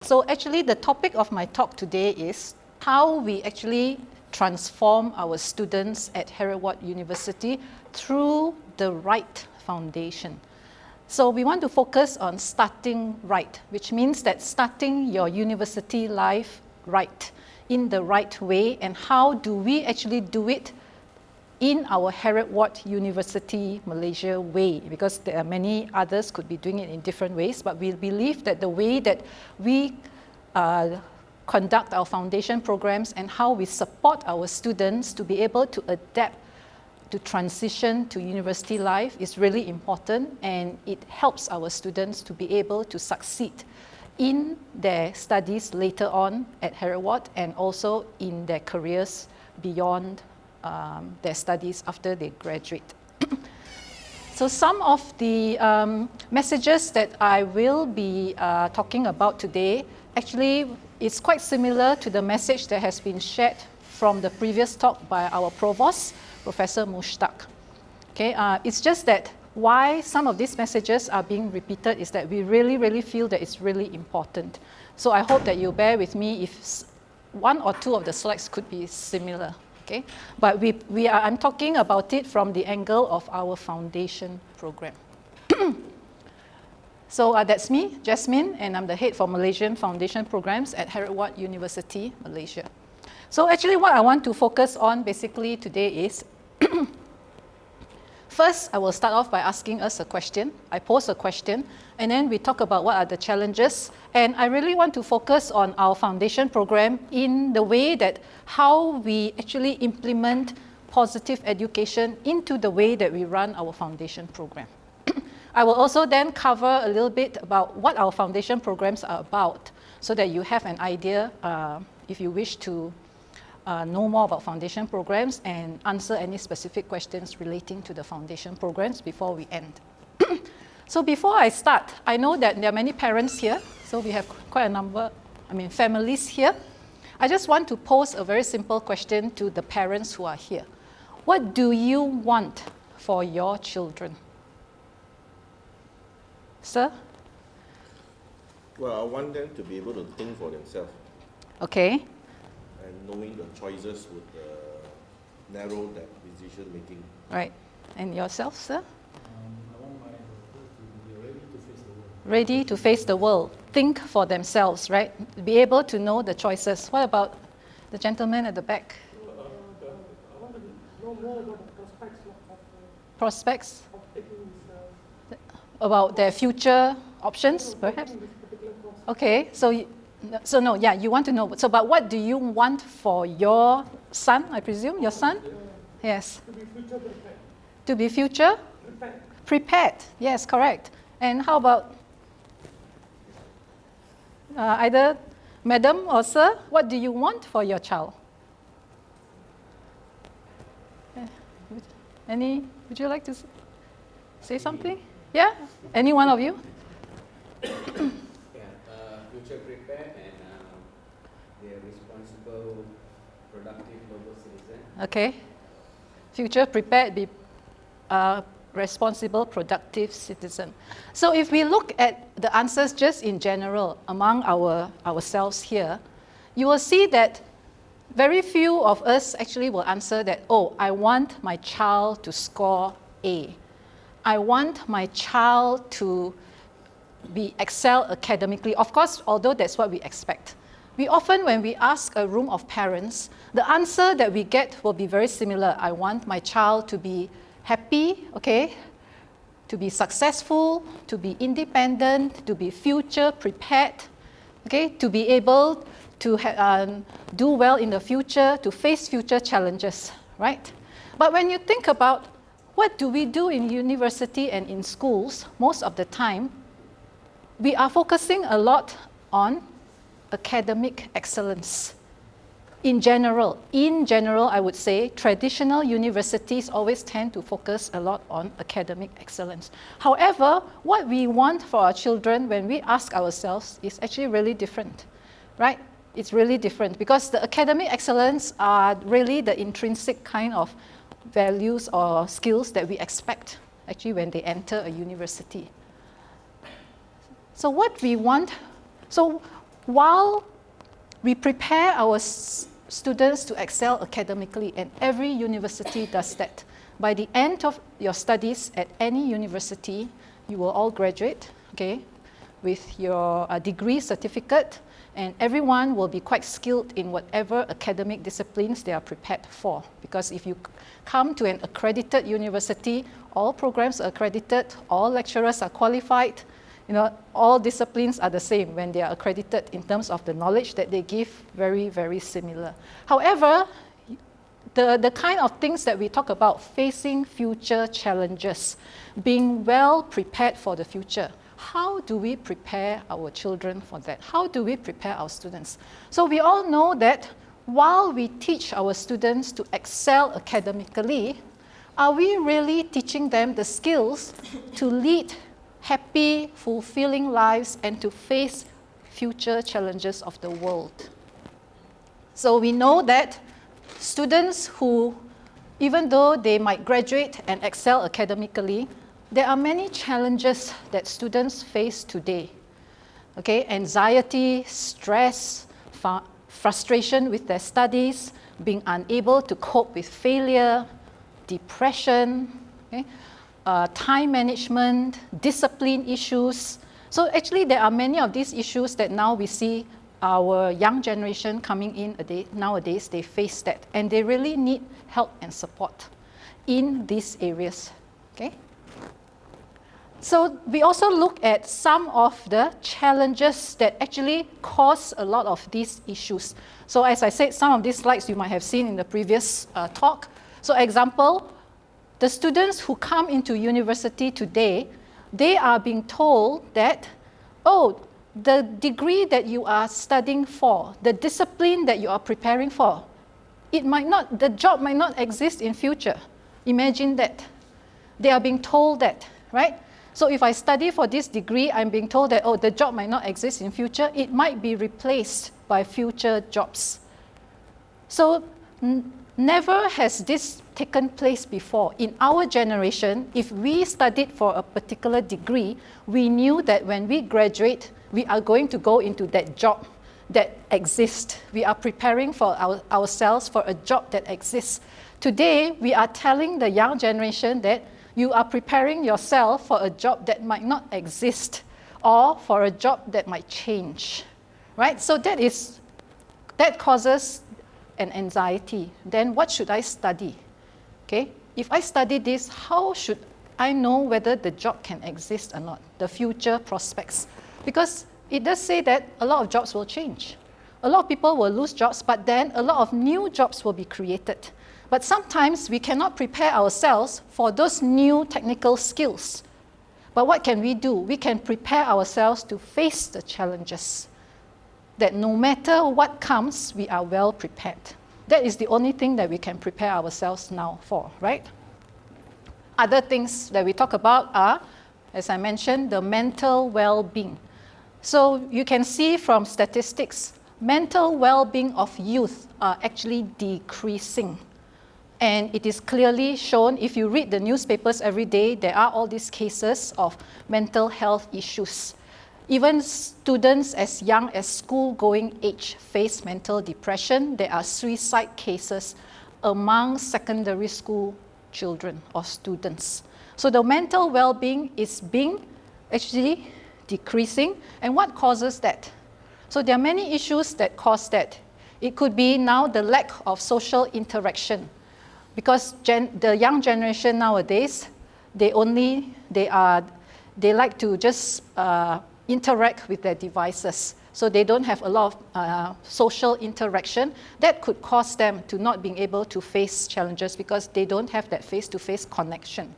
So actually the topic of my talk today is how we actually transform our students at Heriot-Watt University through the right foundation. So we want to focus on starting right, which means that starting your university life right, in the right way, and how do we actually do it in our Heriot-Watt University Malaysia way, because there are many others could be doing it in different ways, but we believe that the way that we conduct our foundation programs and how we support our students to be able to adapt to transition to university life is really important, and it helps our students to be able to succeed in their studies later on at Heriot-Watt and also in their careers beyond their studies after they graduate. So some of the messages that I will be talking about today actually is quite similar to the message that has been shared from the previous talk by our provost, Professor Mushtaq. Okay, it's just that why some of these messages are being repeated is that we really feel that it's really important. So I hope that you bear with me if one or two of the slides could be similar. Okay? But I'm talking about it from the angle of our foundation program. So that's me, Jasmine, and I'm the head for Malaysian foundation programs at Heriot-Watt University, Malaysia. So actually what I want to focus on basically today is, first I will start off by asking us a question. I pose a question, and then we talk about what are the challenges. And I really want to focus on our foundation program in the way that how we actually implement positive education into the way that we run our foundation program. I will also then cover a little bit about what our foundation programs are about, so that you have an idea if you wish to know more about foundation programs and answer any specific questions relating to the foundation programs before we end. So before I start, I know that there are many parents here, so we have quite a number, families here. I just want to pose a very simple question to the parents who are here. What do you want for your children? Sir? Well, I want them to be able to think for themselves. Okay. And knowing the choices would narrow that decision making. Right. And yourself, sir? I want my daughter to be ready to face the world. Ready to face the world. Think for themselves, right? Be able to know the choices. What about the gentleman at the back? I want to know more about the prospects Prospects? of taking this About their future options, perhaps? this particular course. Okay, you want to know. So, but what do you want for your son, I presume? Your son? Yes. To be future prepared. To be future? Prepared. Yes, correct. And how about either madam or sir? What do you want for your child? Would you like to say something? Yeah? Any one of you? Future prepared and they're responsible, productive, global citizen. Okay. Future prepared, be responsible, productive citizen. So if we look at the answers just in general among ourselves here, you will see that very few of us actually will answer that, oh, I want my child to score A. I want my child to excel academically. Of course, although that's what we expect. We often, when we ask a room of parents, the answer that we get will be very similar. I want my child to be happy, okay, to be successful, to be independent, to be future prepared, okay, to be able to do well in the future, to face future challenges, right? But when you think about what do we do in university and in schools, most of the time, we are focusing a lot on academic excellence. In general, I would say, traditional universities always tend to focus a lot on academic excellence. However, what we want for our children when we ask ourselves is actually really different, right? It's really different because the academic excellence are really the intrinsic kind of values or skills that we expect actually when they enter a university. So what we want, while we prepare our students to excel academically, and every university does that. By the end of your studies at any university, you will all graduate, okay, with your degree certificate, and everyone will be quite skilled in whatever academic disciplines they are prepared for. Because if you come to an accredited university, all programs are accredited, all lecturers are qualified, you know, all disciplines are the same when they are accredited in terms of the knowledge that they give, very, very similar. However, the kind of things that we talk about, facing future challenges, being well prepared for the future, how do we prepare our children for that? How do we prepare our students? So we all know that while we teach our students to excel academically, are we really teaching them the skills to lead happy, fulfilling lives and to face future challenges of the world? So we know that students who, even though they might graduate and excel academically, there are many challenges that students face today. Okay, anxiety, stress, frustration with their studies, being unable to cope with failure, depression, okay, time management, discipline issues. So actually there are many of these issues that now we see our young generation coming in nowadays, they face that, and they really need help and support in these areas. Okay? So we also look at some of the challenges that actually cause a lot of these issues. So as I said, some of these slides you might have seen in the previous talk. So example, the students who come into university today, they are being told that, oh, the degree that you are studying for, the discipline that you are preparing for, the job might not exist in future. Imagine that. They are being told that, right? So if I study for this degree, I'm being told that, oh, the job might not exist in future. It might be replaced by future jobs. So never has this taken place before. In our generation, if we studied for a particular degree, we knew that when we graduate, we are going to go into that job that exists. We are preparing for ourselves for a job that exists. Today, we are telling the young generation that you are preparing yourself for a job that might not exist or for a job that might change, right? So that causes an anxiety. Then what should I study? Okay, if I study this, how should I know whether the job can exist or not, the future prospects? Because it does say that a lot of jobs will change. A lot of people will lose jobs, but then a lot of new jobs will be created. But sometimes we cannot prepare ourselves for those new technical skills. But what can we do? We can prepare ourselves to face the challenges. That no matter what comes, we are well prepared. That is the only thing that we can prepare ourselves now for, right? Other things that we talk about are, as I mentioned, the mental well-being. So you can see from statistics, mental well-being of youth are actually decreasing. And it is clearly shown, if you read the newspapers every day, there are all these cases of mental health issues. Even students as young as school-going age face mental depression. There are suicide cases among secondary school children or students. So the mental well-being is being actually decreasing. And what causes that? So there are many issues that cause that. It could be now the lack of social interaction. Because the young generation nowadays, they like to just interact with their devices. So they don't have a lot of social interaction. That could cause them to not being able to face challenges because they don't have that face-to-face connection.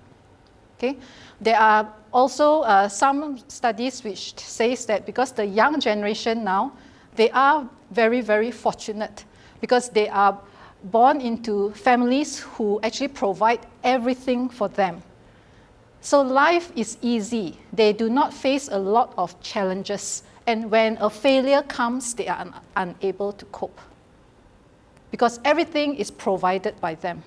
Okay? There are also some studies which says that because the young generation now, they are very, very fortunate because they are born into families who actually provide everything for them. So life is easy. They do not face a lot of challenges. And when a failure comes, they are unable to cope because everything is provided by them.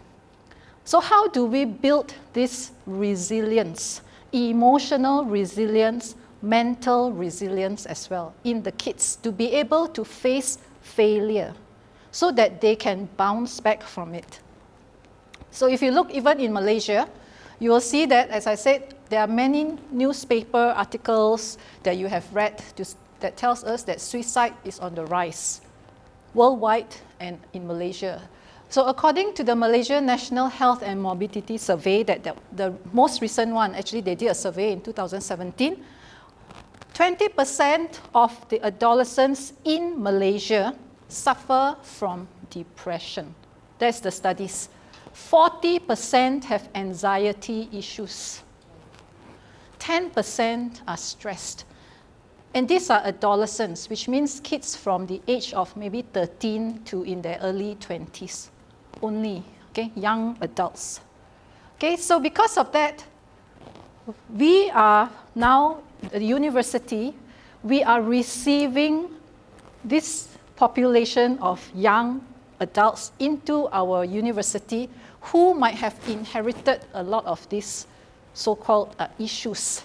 So how do we build this resilience, emotional resilience, mental resilience as well in the kids to be able to face failure so that they can bounce back from it. So if you look even in Malaysia, you will see that, as I said, there are many newspaper articles that you have read that tells us that suicide is on the rise worldwide and in Malaysia. So according to the Malaysia National Health and Morbidity Survey, the most recent one, actually they did a survey in 2017, 20% of the adolescents in Malaysia suffer from depression. That's the studies. 40% have anxiety issues. 10% are stressed. And these are adolescents, which means kids from the age of maybe 13 to in their early 20s only, okay, young adults. Okay, so because of that, we are now, the university, we are receiving this population of young adults into our university who might have inherited a lot of these so-called issues,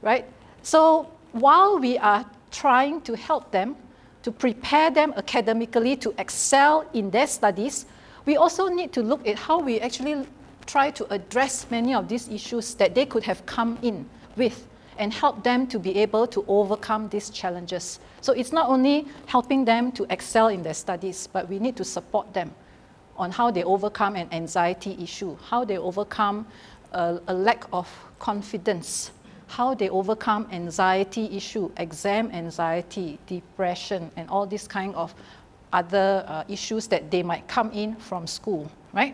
right? So while we are trying to help them, to prepare them academically to excel in their studies, we also need to look at how we actually try to address many of these issues that they could have come in with and help them to be able to overcome these challenges. So it's not only helping them to excel in their studies, but we need to support them on how they overcome an anxiety issue, how they overcome a lack of confidence, how they overcome anxiety issue, exam anxiety, depression, and all these kind of other issues that they might come in from school, right?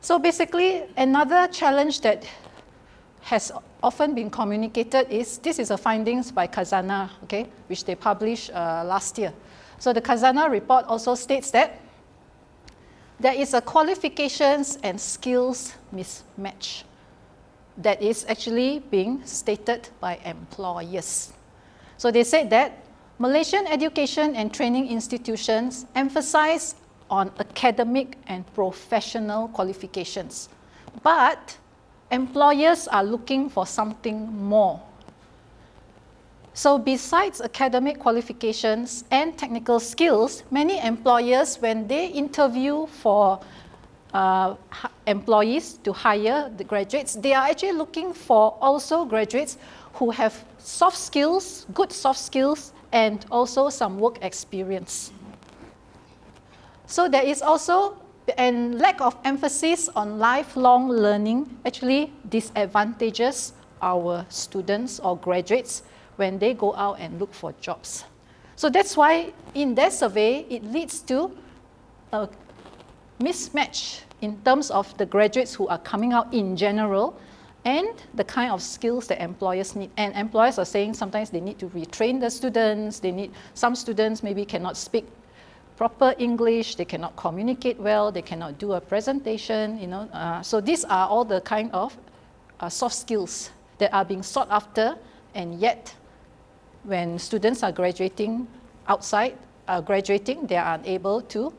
So basically, another challenge that has often been communicated is, this is a findings by Khazanah, okay, which they published last year. So the Khazanah report also states that there is a qualifications and skills mismatch that is actually being stated by employers. So they said that Malaysian education and training institutions emphasize on academic and professional qualifications, but employers are looking for something more. So besides academic qualifications and technical skills, many employers, when they interview for employees to hire the graduates, they are actually looking for also graduates who have soft skills, good soft skills, and also some work experience. So there is also a lack of emphasis on lifelong learning actually disadvantages our students or graduates when they go out and look for jobs. So that's why in their survey, it leads to a mismatch in terms of the graduates who are coming out in general and the kind of skills that employers need. And employers are saying sometimes they need to retrain the students, some students maybe cannot speak proper English, they cannot communicate well, they cannot do a presentation, so these are all the kind of soft skills that are being sought after, and yet when students are graduating outside, they are unable to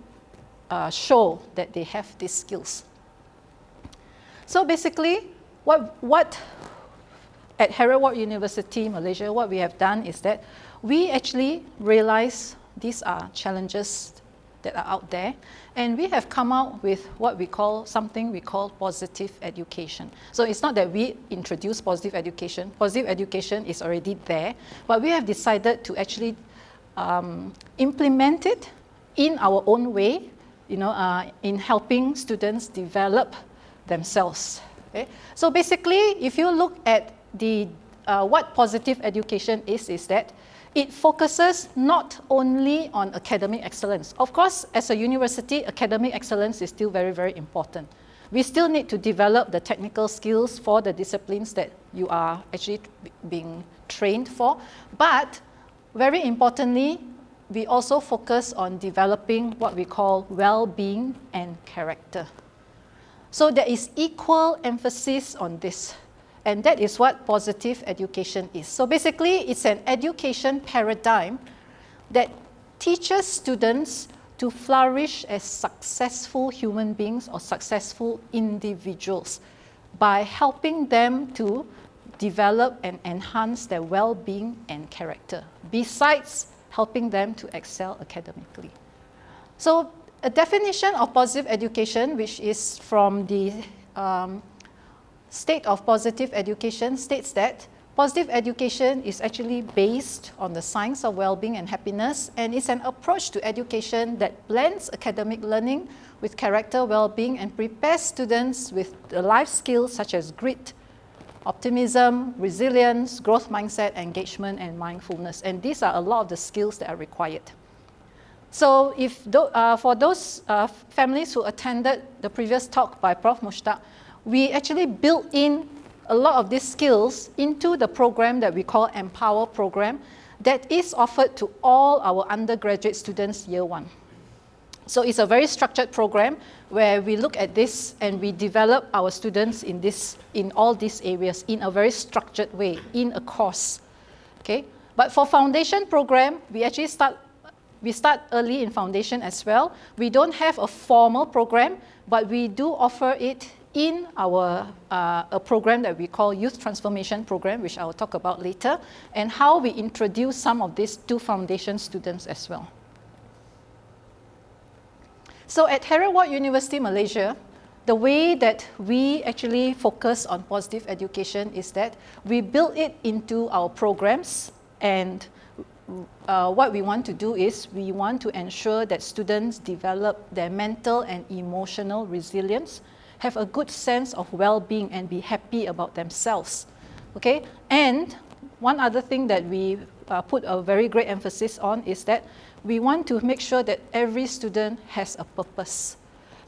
show that they have these skills. So basically, what at Heriot-Watt University, Malaysia, what we have done is that we actually realize these are challenges that are out there, and we have come out with something we call positive education. So it's not that we introduce positive education. Positive education is already there, but we have decided to actually implement it in our own way, in helping students develop themselves. Okay? So basically, if you look at what positive education is that it focuses not only on academic excellence. Of course, as a university, academic excellence is still very, very important. We still need to develop the technical skills for the disciplines that you are actually being trained for. But very importantly, we also focus on developing what we call well-being and character. So there is equal emphasis on this. And that is what positive education is. So basically, it's an education paradigm that teaches students to flourish as successful human beings or successful individuals by helping them to develop and enhance their well-being and character, besides helping them to excel academically. So a definition of positive education, which is from the State of Positive Education, states that positive education is actually based on the science of well-being and happiness, and it's an approach to education that blends academic learning with character well-being and prepares students with the life skills such as grit, optimism, resilience, growth mindset, engagement, and mindfulness. And these are a lot of the skills that are required. So for those families who attended the previous talk by Prof. Mushtaq, we actually built in a lot of these skills into the program that we call Empower program that is offered to all our undergraduate students year one. So it's a very structured program where we look at this and we develop our students in all these areas in a very structured way, in a course. Okay? But for foundation program, we actually start early in foundation as well. We don't have a formal program, but we do offer it in our a program that we call Youth Transformation Program, which I will talk about later, and how we introduce some of these to foundation students as well. So at Heriot-Watt University, Malaysia, the way that we actually focus on positive education is that we build it into our programs, and what we want to do is we want to ensure that students develop their mental and emotional resilience, have a good sense of well-being, and be happy about themselves. Okay? And one other thing that we put a very great emphasis on is that we want to make sure that every student has a purpose.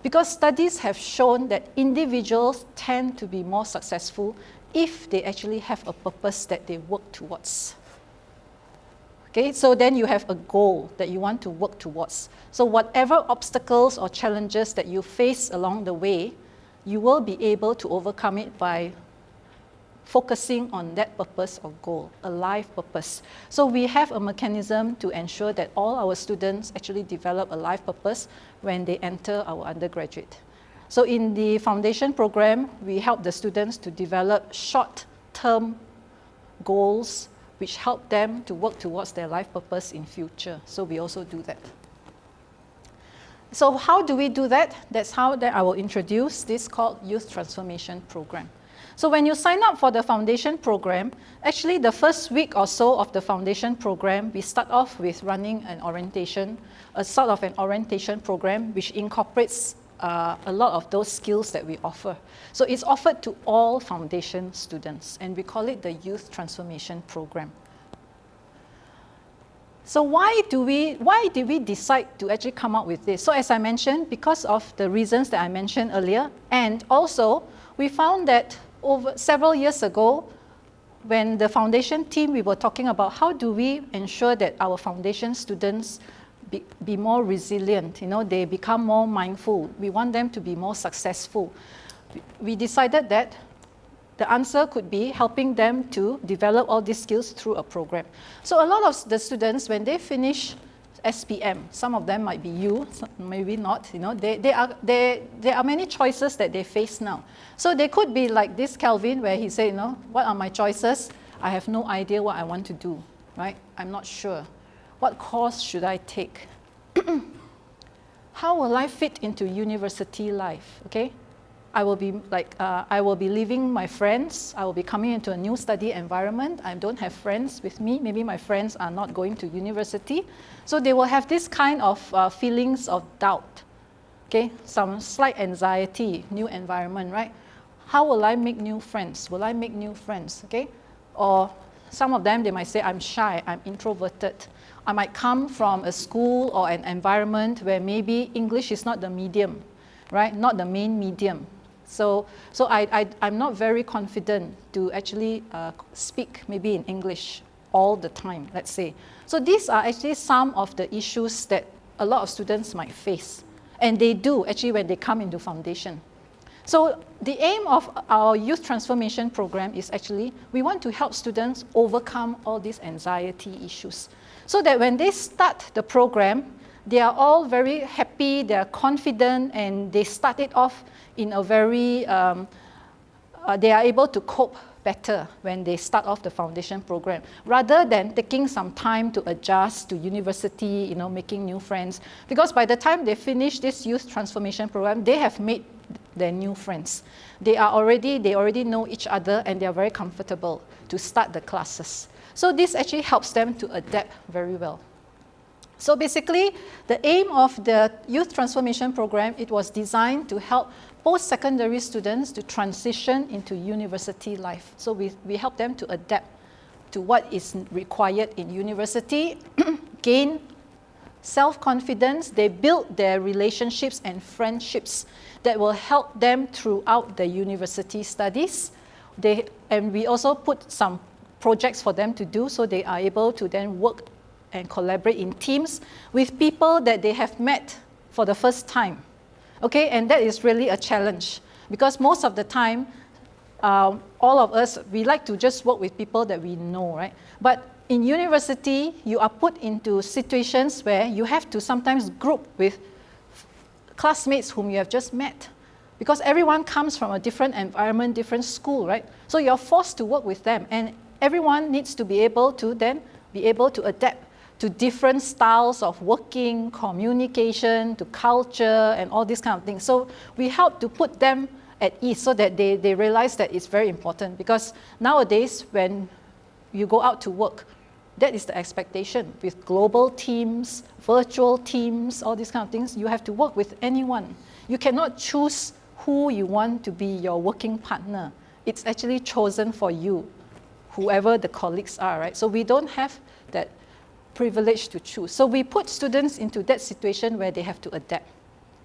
Because studies have shown that individuals tend to be more successful if they actually have a purpose that they work towards. Okay, so then you have a goal that you want to work towards. So whatever obstacles or challenges that you face along the way, you will be able to overcome it by focusing on that purpose or goal, a life purpose. So we have a mechanism to ensure that all our students actually develop a life purpose when they enter our undergraduate. So in the foundation program, we help the students to develop short-term goals which help them to work towards their life purpose in future. So we also do that. So how do we do that? That's how I will introduce this called Youth Transformation Program. So when you sign up for the foundation program, actually the first week or so of the foundation program, we start off with running an orientation, a sort of an orientation program which incorporates a lot of those skills that we offer. So it's offered to all foundation students, and we call it the Youth Transformation Program. So why did we decide to actually come up with this? So as I mentioned, because of the reasons that I mentioned earlier, and also we found that over several years ago, when the foundation team, we were talking about how do we ensure that our foundation students be more resilient, they become more mindful. We want them to be more successful. We decided that the answer could be helping them to develop all these skills through a program. So a lot of the students, when they finish SPM, some of them might be you, maybe not, there are many choices that they face now. So they could be like this Calvin, where he said, what are my choices? I have no idea what I want to do, right? I'm not sure. What course should I take? How will I fit into university life, okay? I will be leaving my friends. I will be coming into a new study environment. I don't have friends with me. Maybe my friends are not going to university. So they will have this kind of feelings of doubt, okay? Some slight anxiety, new environment, right? How will I make new friends? Will I make new friends, okay? Or some of them, they might say, I'm shy, I'm introverted. I might come from a school or an environment where maybe English is not the medium, right? Not the main medium. So I'm not very confident to actually speak maybe in English all the time, let's say. So these are actually some of the issues that a lot of students might face. And they do actually when they come into foundation. So the aim of our Youth Transformation Program is actually, we want to help students overcome all these anxiety issues. So that when they start the program, they are all very happy, they are confident, and they start it off in a very, they are able to cope better when they start off the foundation program, rather than taking some time to adjust to university, you know, making new friends. Because by the time they finish this youth transformation program, they have made their new friends. They already know each other, and they are very comfortable to start the classes. So this actually helps them to adapt very well. So basically, the aim of the Youth Transformation Program, it was designed to help post-secondary students to transition into university life. So we help them to adapt to what is required in university, gain self-confidence. They build their relationships and friendships that will help them throughout the university studies. And we also put some projects for them to do, so they are able to then work and collaborate in teams with people that they have met for the first time. Okay, and that is really a challenge, because most of the time, all of us, we like to just work with people that we know, right? But in university, you are put into situations where you have to sometimes group with classmates whom you have just met, because everyone comes from a different environment, different school, right? So you're forced to work with them, and everyone needs to be able to then be able to adapt to different styles of working, communication, to culture, and all these kind of things. So we help to put them at ease so that they realize that it's very important, because nowadays when you go out to work, that is the expectation with global teams, virtual teams, all these kind of things. You have to work with anyone. You cannot choose who you want to be your working partner. It's actually chosen for you, whoever the colleagues are, right? So we don't have that privilege to choose. So we put students into that situation where they have to adapt.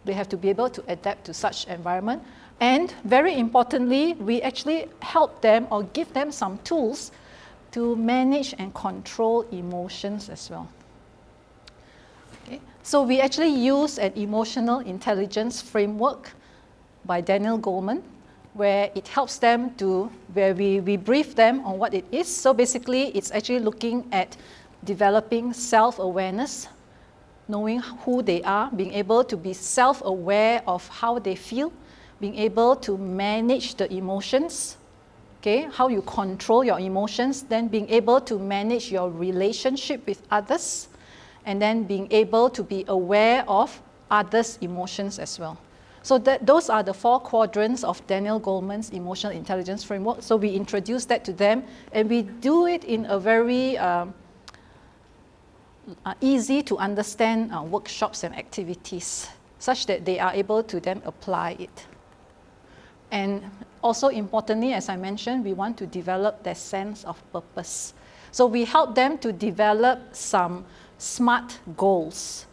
They have to be able to adapt to such environment. And very importantly, we actually help them or give them some tools to manage and control emotions as well. Okay. So we actually use an emotional intelligence framework by Daniel Goleman, where it helps them to, where we brief them on what it is. So basically, it's actually looking at developing self-awareness, knowing who they are, being able to be self-aware of how they feel, being able to manage the emotions, okay, how you control your emotions, then being able to manage your relationship with others, and then being able to be aware of others' emotions as well. So those are the 4 quadrants of Daniel Goleman's emotional intelligence framework. So we introduce that to them, and we do it in a very easy to understand workshops and activities, such that they are able to then apply it. And also importantly, as I mentioned, we want to develop their sense of purpose. So we help them to develop some SMART goals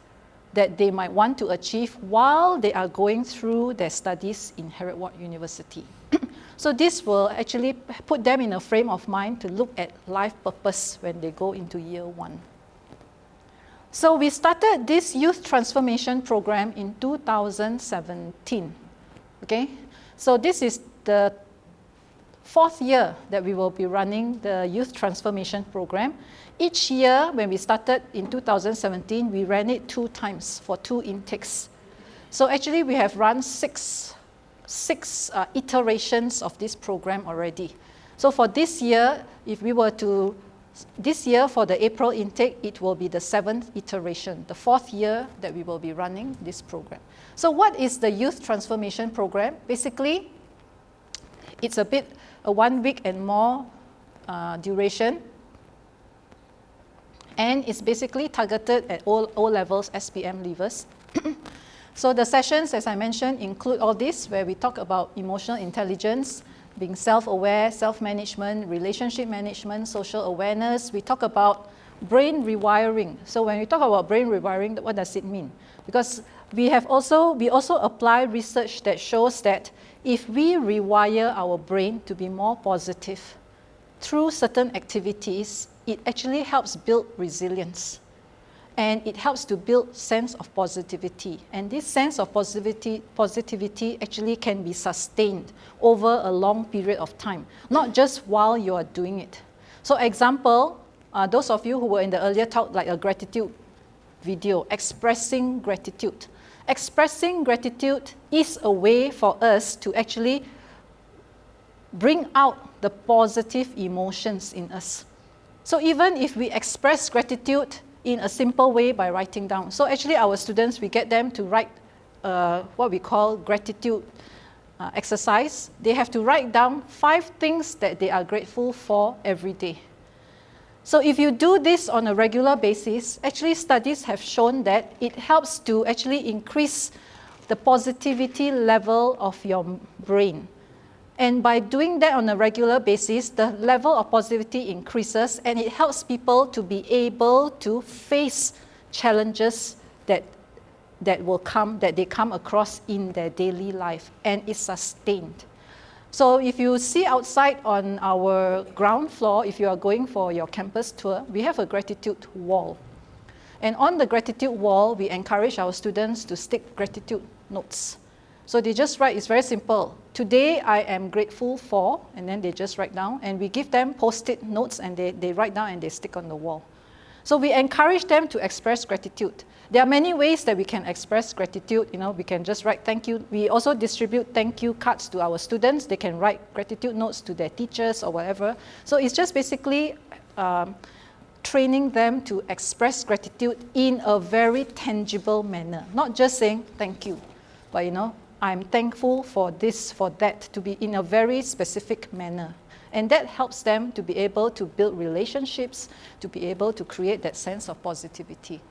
that they might want to achieve while they are going through their studies in Heriot-Watt University. So this will actually put them in a frame of mind to look at life purpose when they go into year 1. So we started this youth transformation program in 2017. Okay? So this is the 4th year that we will be running the youth transformation program. Each year, when we started in 2017, we ran it 2 times for 2 intakes. So actually, we have run six iterations of this program already. So for this year, if we were to, this year for the April intake, it will be the 7th iteration, the 4th year that we will be running this program. So what is the youth transformation program? Basically, it's a 1 week and more duration. And it's basically targeted at all O-levels SPM leavers. So the sessions, as I mentioned, include all this, where we talk about emotional intelligence, being self-aware, self-management, relationship management, social awareness. We talk about brain rewiring. So when we talk about brain rewiring, what does it mean? Because we also apply research that shows that if we rewire our brain to be more positive through certain activities, it actually helps build resilience. And it helps to build sense of positivity. And this sense of positivity actually can be sustained over a long period of time, not just while you are doing it. So example, those of you who were in the earlier talk, like a gratitude video, expressing gratitude. Expressing gratitude is a way for us to actually bring out the positive emotions in us. So even if we express gratitude in a simple way by writing down. So actually our students, we get them to write what we call gratitude exercise. They have to write down 5 things that they are grateful for every day. So if you do this on a regular basis, actually studies have shown that it helps to actually increase the positivity level of your brain. And by doing that on a regular basis, the level of positivity increases and it helps people to be able to face challenges that they come across in their daily life, and it's sustained. So if you see outside on our ground floor, if you are going for your campus tour, we have a gratitude wall. And on the gratitude wall, we encourage our students to stick gratitude notes. So they just write, it's very simple. Today I am grateful for, and then they just write down, and we give them post-it notes and they write down and they stick on the wall. So we encourage them to express gratitude. There are many ways that we can express gratitude. You know, we can just write thank you. We also distribute thank you cards to our students. They can write gratitude notes to their teachers or whatever. So it's just basically training them to express gratitude in a very tangible manner. Not just saying thank you, but you know, I'm thankful for this, for that, to be in a very specific manner. And that helps them to be able to build relationships, to be able to create that sense of positivity.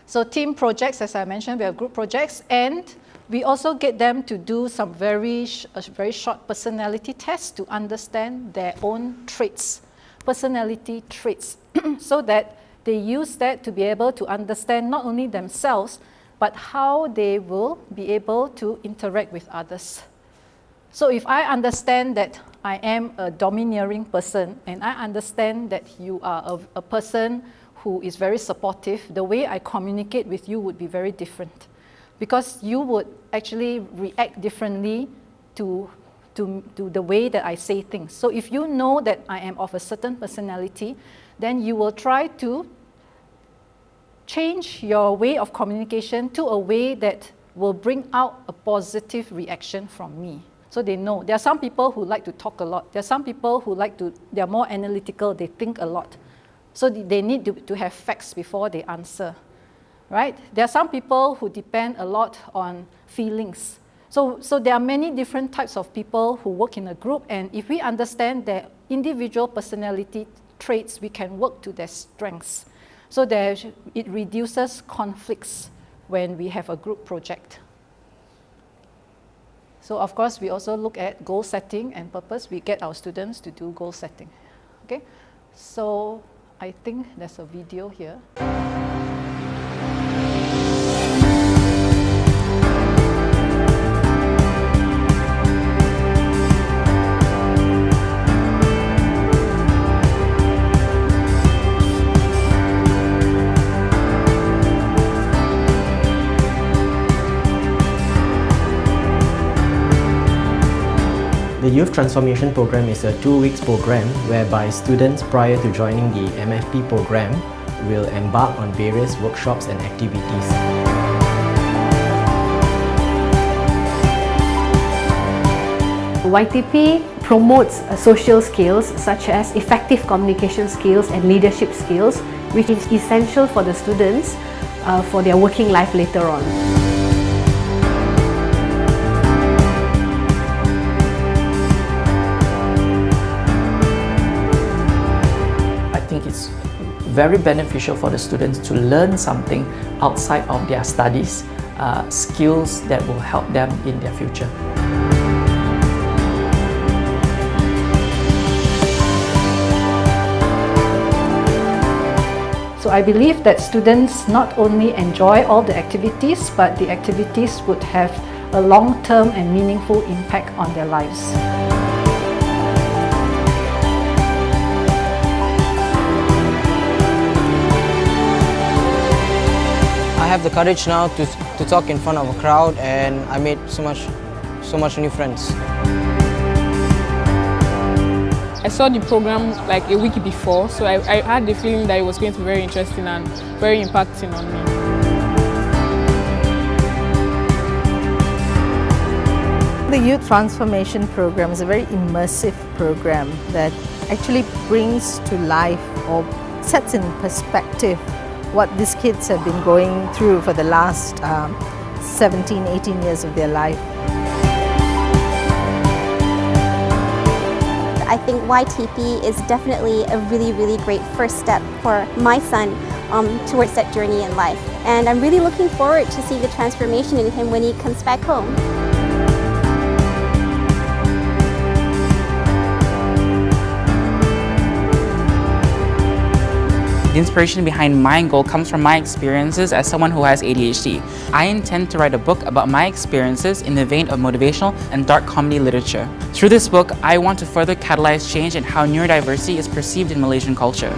So team projects, as I mentioned, we have group projects, and we also get them to do some very short personality tests to understand their own traits, personality traits, so that they use that to be able to understand not only themselves, but how they will be able to interact with others. So if I understand that I am a domineering person, and I understand that you are a person who is very supportive, the way I communicate with you would be very different, because you would actually react differently to the way that I say things. So if you know that I am of a certain personality, then you will try to change your way of communication to a way that will bring out a positive reaction from me. So they know. There are some people who like to talk a lot. There are some people who they're more analytical, they think a lot. So they need to have facts before they answer, right? There are some people who depend a lot on feelings. So there are many different types of people who work in a group, and if we understand their individual personality traits, we can work to their strengths. So it reduces conflicts when we have a group project. So of course, we also look at goal setting and purpose. We get our students to do goal setting. Okay, so I think there's a video here. The Youth Transformation Program is a 2-week program whereby students prior to joining the MFP program will embark on various workshops and activities. YTP promotes social skills such as effective communication skills and leadership skills, which is essential for the students for their working life later on. It's very beneficial for the students to learn something outside of their studies, skills that will help them in their future. So I believe that students not only enjoy all the activities, but the activities would have a long-term and meaningful impact on their lives. I have the courage now to talk in front of a crowd, and I made so much new friends. I saw the program like a week before, so I had the feeling that it was going to be very interesting and very impacting on me. The Youth Transformation Program is a very immersive program that actually brings to life or sets in perspective what these kids have been going through for the last 17, 18 years of their life. I think YTP is definitely a really great first step for my son towards that journey in life. And I'm really looking forward to see the transformation in him when he comes back home. The inspiration behind my goal comes from my experiences as someone who has ADHD. I intend to write a book about my experiences in the vein of motivational and dark comedy literature. Through this book, I want to further catalyze change in how neurodiversity is perceived in Malaysian culture.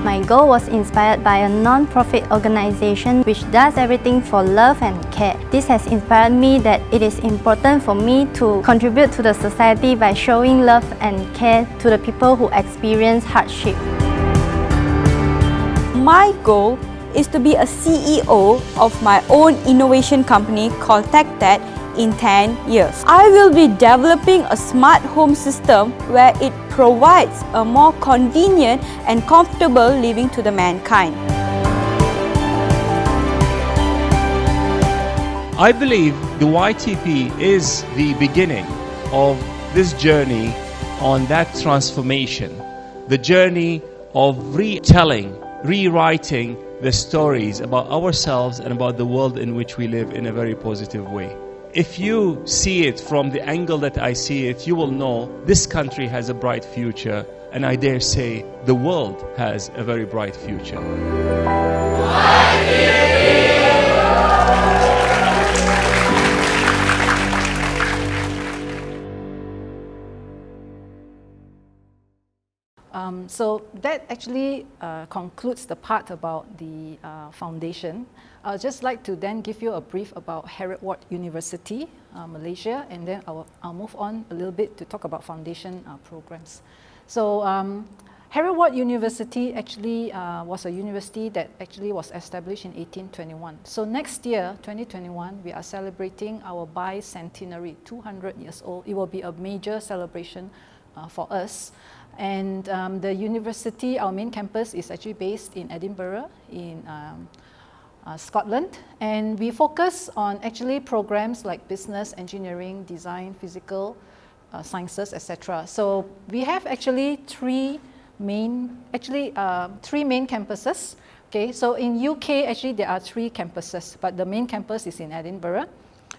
My goal was inspired by a non-profit organization which does everything for love and care. This has inspired me that it is important for me to contribute to the society by showing love and care to the people who experience hardship. My goal is to be a CEO of my own innovation company called TechTech in 10 years. I will be developing a smart home system where it provides a more convenient and comfortable living to the mankind. I believe the YTP is the beginning of this journey on that transformation, the journey of retelling, rewriting the stories about ourselves and about the world in which we live in a very positive way. If you see it from the angle that I see it, you will know this country has a bright future, and I dare say the world has a very bright future. So that actually concludes the part about the foundation. I'd just like to then give you a brief about Heriot-Watt University, Malaysia, and then I'll move on a little bit to talk about foundation programs. So Heriot-Watt University actually was a university that actually was established in 1821. So next year, 2021, we are celebrating our bicentenary, 200 years old. It will be a major celebration for us. And the university, our main campus, is actually based in Edinburgh, in Scotland. And we focus on actually programs like business, engineering, design, physical sciences, etc. So we have actually three main campuses. Okay, so in UK, actually there are 3 campuses, but the main campus is in Edinburgh.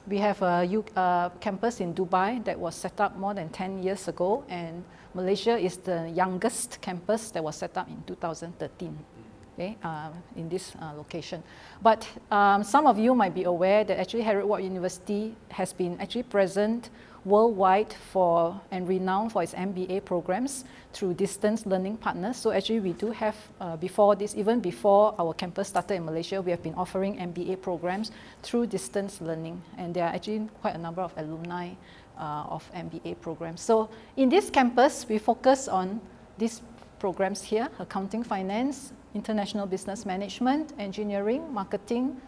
We have a campus in Dubai that was set up more than 10 years ago, and Malaysia is the youngest campus that was set up in 2013, okay, in this location. But some of you might be aware that actually Heriot-Watt University has been actually present worldwide and renowned for its MBA programs through distance learning partners. So actually we do have, even before our campus started in Malaysia, we have been offering MBA programs through distance learning, and there are actually quite a number of alumni of MBA programs. So in this campus, we focus on these programs here: accounting, finance, international business management, engineering, marketing,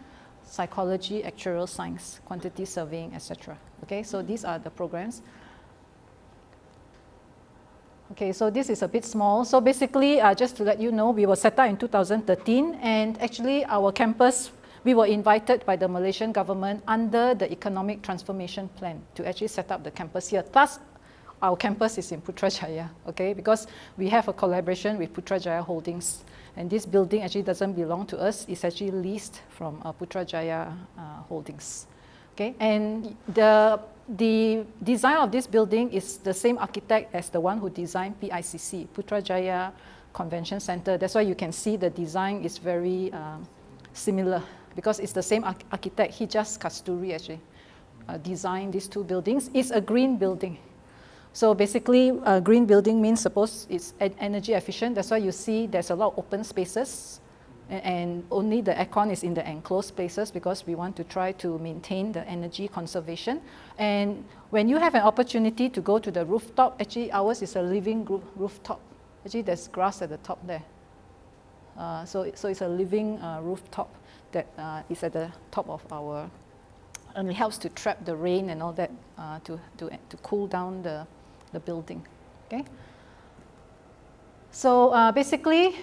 psychology, actuarial science, quantity surveying, etc. Okay, so these are the programs. Okay, so this is a bit small. So basically, just to let you know, we were set up in 2013, and actually our campus, we were invited by the Malaysian government under the Economic Transformation Plan to actually set up the campus here. Thus, our campus is in Putrajaya, okay, because we have a collaboration with Putrajaya Holdings. And this building actually doesn't belong to us, it's actually leased from Putrajaya Holdings. Okay, and the design of this building is the same architect as the one who designed PICC, Putrajaya Convention Center. That's why you can see the design is very similar, because it's the same architect, Hijaz Kasturi actually designed these 2 buildings. It's a green building. So basically, a green building means suppose it's energy efficient. That's why you see there's a lot of open spaces, and only the aircon is in the enclosed places, because we want to try to maintain the energy conservation. And when you have an opportunity to go to the rooftop, actually ours is a living rooftop. Actually, there's grass at the top there. So it's a living rooftop that is at the top of our and it helps to trap the rain and all that to cool down the building. Okay. So basically,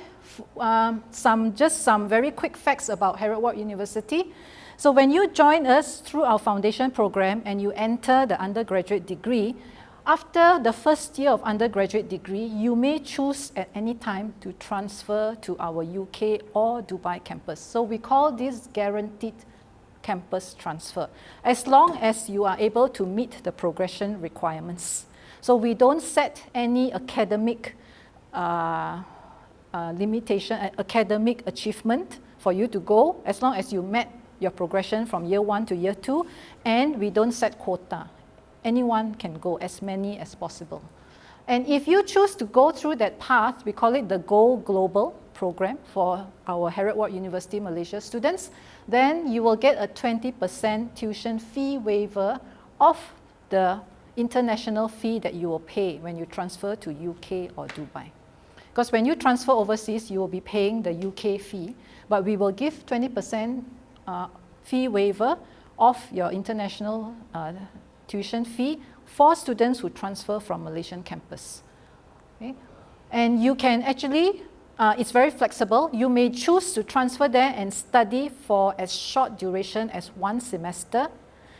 some very quick facts about Heriot-Watt University. So when you join us through our foundation program and you enter the undergraduate degree, after the first year of undergraduate degree, you may choose at any time to transfer to our UK or Dubai campus. So we call this guaranteed campus transfer, as long as you are able to meet the progression requirements. So we don't set any academic limitation, academic achievement for you to go, as long as you met your progression from year 1 to year 2, and we don't set quota. Anyone can go, as many as possible. And if you choose to go through that path, we call it the Go Global program for our Heriot-Watt University Malaysia students, then you will get a 20% tuition fee waiver of the international fee that you will pay when you transfer to UK or Dubai. Because when you transfer overseas, you will be paying the UK fee, but we will give 20% fee waiver of your international tuition fee for students who transfer from Malaysian campus. Okay? And you can actually, it's very flexible. You may choose to transfer there and study for as short duration as 1 semester,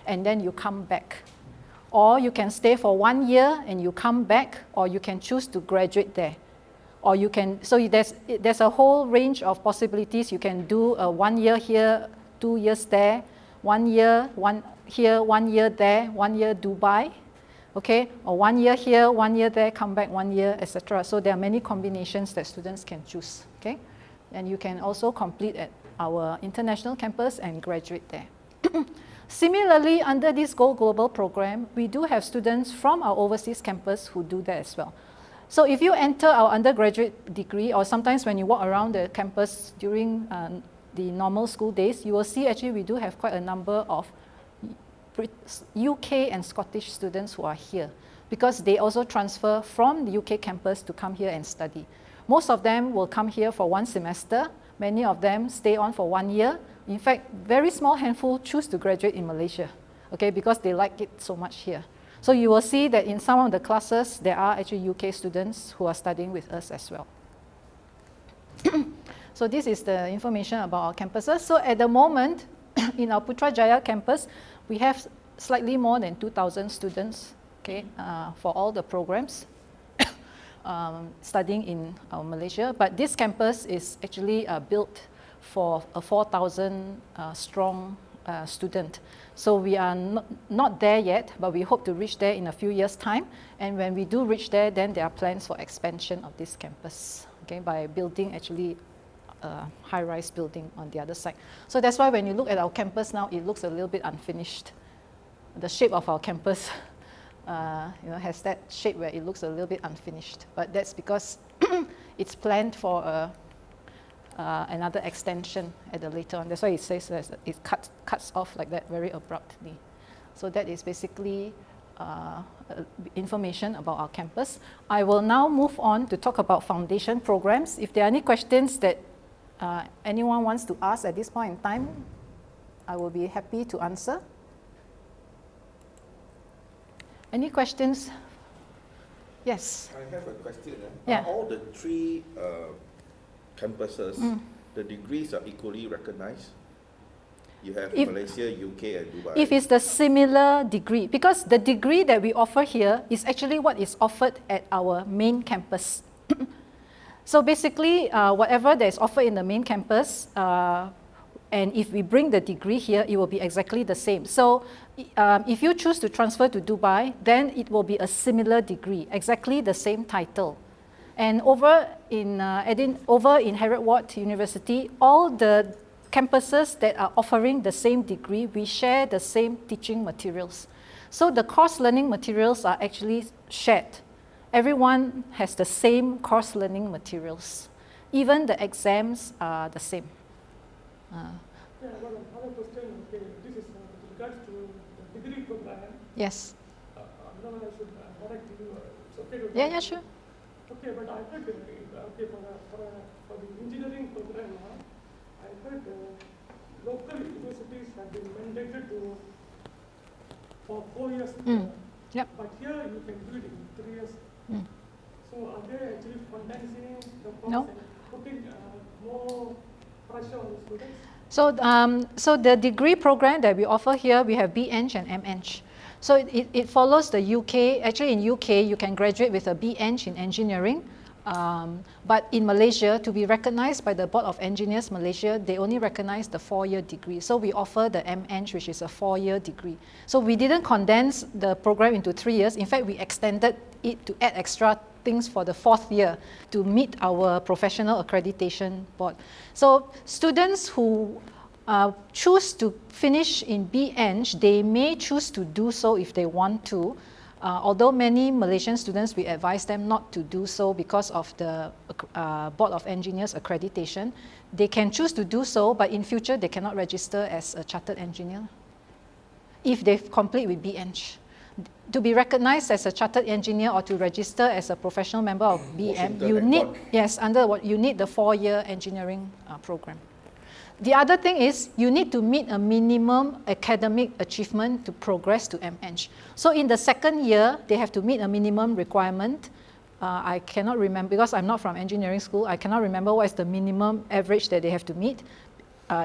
and then you come back. Or you can stay for 1 year and you come back, or you can choose to graduate there. Or you can, so there's a whole range of possibilities. You can do 1 year here, 2 years there, 1 year, 1 here, 1 year there, 1 year Dubai, okay? Or 1 year here, 1 year there, come back 1 year, etc. So there are many combinations that students can choose, okay? And you can also complete at our international campus and graduate there. Similarly, under this Go Global program, we do have students from our overseas campus who do that as well. So if you enter our undergraduate degree, or sometimes when you walk around the campus during the normal school days, you will see actually we do have quite a number of UK and Scottish students who are here, because they also transfer from the UK campus to come here and study. Most of them will come here for 1 semester. Many of them stay on for 1 year. In fact, very small handful choose to graduate in Malaysia, okay, because they like it so much here. So you will see that in some of the classes, there are actually UK students who are studying with us as well. So this is the information about our campuses. So at the moment, in our Putrajaya campus, we have slightly more than 2,000 students, okay, for all the programs studying in Malaysia. But this campus is actually built for a 4,000 strong student. So we are not there yet, but we hope to reach there in a few years' time. And when we do reach there, then there are plans for expansion of this campus, okay, by building actually a high-rise building on the other side. So that's why when you look at our campus now, it looks a little bit unfinished. The shape of our campus has that shape where it looks a little bit unfinished. But that's because it's planned for another extension at the later on. That's why it says that it cuts off like that very abruptly. So that is basically information about our campus. I will now move on to talk about foundation programs. If there are any questions that anyone wants to ask at this point in time, I will be happy to answer. Any questions? Yes. I have a question. Yeah. Are all the 3 campuses, the degrees are equally recognized? You have Malaysia, UK, and Dubai. If it's the similar degree, because the degree that we offer here is actually what is offered at our main campus. So basically, whatever that is offered in the main campus, and if we bring the degree here, it will be exactly the same. So if you choose to transfer to Dubai, then it will be a similar degree, exactly the same title. And over in Heriot-Watt University, all the campuses that are offering the same degree, we share the same teaching materials. So the course learning materials are actually shared. Everyone has the same course learning materials. Even the exams are the same. Yeah, well, another question, okay, this is with regards to the degree program. Yes. I don't know if I should correct you. It's okay to Yeah, sure. Okay, but I heard, okay, for the engineering program, I heard local universities have been mandated to for 4 years. Yep. But here you can do it in 3 years. So are they actually condensing the course No. and putting more pressure on the students? So the degree program that we offer here, we have B-Eng and M-Eng. So it follows the UK. Actually, in UK, you can graduate with a B-Eng in engineering. But in Malaysia, to be recognized by the Board of Engineers Malaysia, they only recognize the 4-year degree. So we offer the M-Eng, which is a 4-year degree. So we didn't condense the program into 3 years. In fact, we extended it to add extra things for the 4th year to meet our professional accreditation board. So students who choose to finish in B-Eng, they may choose to do so if they want to. Although many Malaysian students, we advise them not to do so because of the Board of Engineers accreditation. They can choose to do so, but in future they cannot register as a chartered engineer if they complete with B-Eng. To be recognized as a chartered engineer or to register as a professional member of BM, you need, you need the 4-year engineering program. The other thing is you need to meet a minimum academic achievement to progress to M-Eng. So in the 2nd year, they have to meet a minimum requirement. I cannot remember, because I'm not from engineering school, I cannot remember what is the minimum average that they have to meet.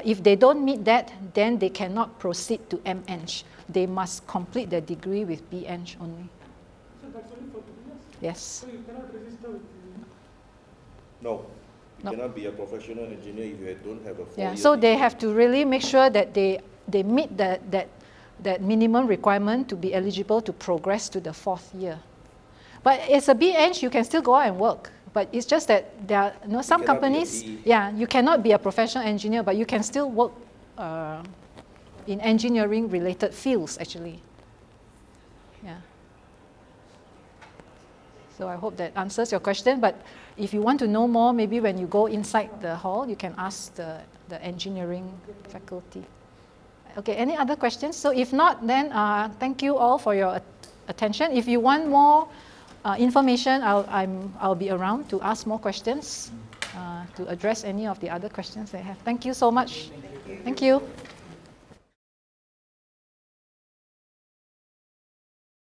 If they don't meet that, then they cannot proceed to M-Eng. They must complete their degree with B-Eng only. So that's only for 2 years? Yes. So you cannot register with No. You cannot be a professional engineer if you don't have a 4-year so degree. they have to really make sure that they meet that minimum requirement to be eligible to progress to the 4th year. But as a B-Eng, you can still go out and work. But it's just that there are some companies, you cannot be a professional engineer, but you can still work in engineering related fields actually. Yeah. So I hope that answers your question, but if you want to know more, maybe when you go inside the hall, you can ask the engineering faculty. Okay, any other questions? So if not, then thank you all for your attention. If you want more information, I'll be around to ask more questions, to address any of the other questions they have. Thank you so much. Thank you.